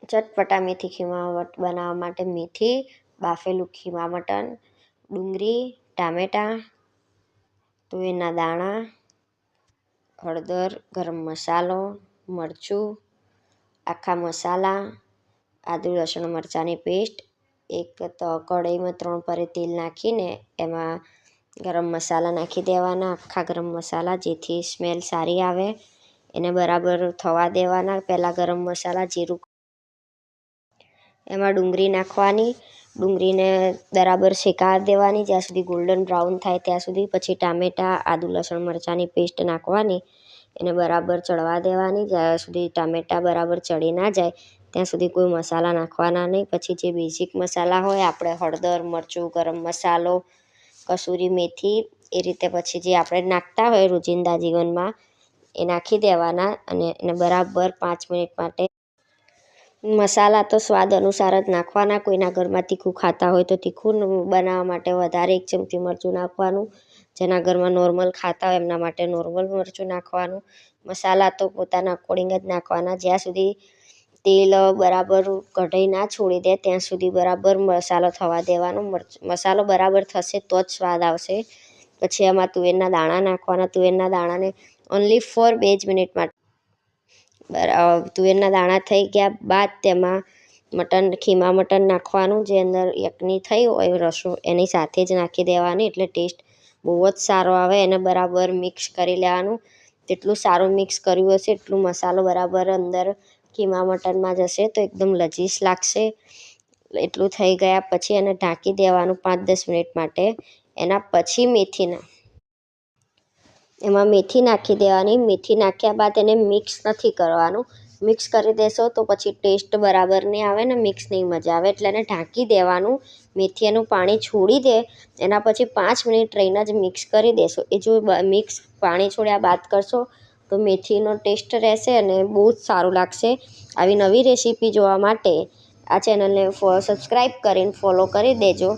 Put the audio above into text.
ચટપટા મેથી ખીમા બનાવવા માટે મેથી, બાફેલું ખીમા મટન, ડુંગળી, ટામેટાં, તુવેરના દાણા, હળદર, ગરમ મસાલો, મરચું, આખા મસાલા, આદુ લસણ મરચાંની પેસ્ટ, એક કઢાઈમાં 3 પરે તેલ નાખીને એમાં ગરમ મસાલા નાખી દેવાના, આખા ગરમ મસાલા, જેથી સ્મેલ સારી આવે. એને બરાબર થવા દેવાના. પહેલાં ગરમ મસાલા, જીરું, એમાં ડુંગળી નાખવાની. ડુંગળીને બરાબર શેકાવા દેવાની જ્યાં સુધી ગોલ્ડન બ્રાઉન થાય ત્યાં સુધી. પછી ટામેટાં, આદુ લસણ મરચાંની પેસ્ટ નાખવાની. એને બરાબર ચડવા દેવાની જ્યાં સુધી ટામેટાં બરાબર ચડી ના જાય ત્યાં સુધી કોઈ મસાલા નાખવાના નહીં. પછી જે બેઝિક મસાલા હોય આપણે હળદર, મરચું, ગરમ મસાલો, કસૂરી મેથી, એ રીતે પછી જે આપણે નાખતા હોય રોજિંદા જીવનમાં એ નાખી દેવાના અને એને બરાબર 5 મિનિટ માટે. મસાલા તો સ્વાદ અનુસાર જ નાખવાના. કોઈના ઘરમાં તીખું ખાતા હોય તો તીખું બનાવવા માટે વધારે 1 ચમચી મરચું નાખવાનું. જેના ઘરમાં નોર્મલ ખાતા હોય એમના માટે નોર્મલ મરચું નાખવાનું. મસાલા તો પોતાના અકોર્ડિંગ જ નાખવાના. જ્યાં સુધી તેલ બરાબર કઢાઈ ના છોડી દે ત્યાં સુધી બરાબર મસાલો થવા દેવાનો. મસાલો બરાબર થશે તો જ સ્વાદ આવશે. પછી એમાં તુવેરના દાણા નાખવાના. તુવેરના દાણાને ઓનલી ફોર 2 જ મિનિટ માટે. તુવેરના દાણા થઈ ગયા બાદ તેમાં ખીમા મટન નાખવાનું. જે અંદર યકની થઈ હોય રસો એની સાથે જ નાખી દેવાની એટલે ટેસ્ટ બહુ જ સારો આવે. એને બરાબર મિક્સ કરી લેવાનું. જેટલું સારું મિક્સ કર્યું હશે એટલું મસાલો બરાબર અંદર ખીમા મટનમાં જશે તો એકદમ લજીસ લાગશે. એટલું થઈ ગયા પછી એને ઢાંકી દેવાનું 5-10 મિનિટ માટે. એના પછી એમાં મેથી નાખી દેવાની. મેથી નાખ્યા બાદ એને મિક્સ નથી કરવાનું. મિક્સ કરી દેશો તો પછી ટેસ્ટ બરાબર નહીં આવે ને મિક્સ નહીં મજા આવે. એટલે એને ઢાંકી દેવાનું. મેથી એનું પાણી છોડી દે એના પછી 5 મિનિટ રહીને જ મિક્સ કરી દેશો. એ જો મિક્સ પાણી છોડ્યા બાદ કરશો તો મેથીનો ટેસ્ટ રહેશે અને બહુ જ સારું લાગશે. આવી નવી રેસીપી જોવા માટે આ ચેનલને સબસ્ક્રાઈબ કરીને ફોલો કરી દેજો.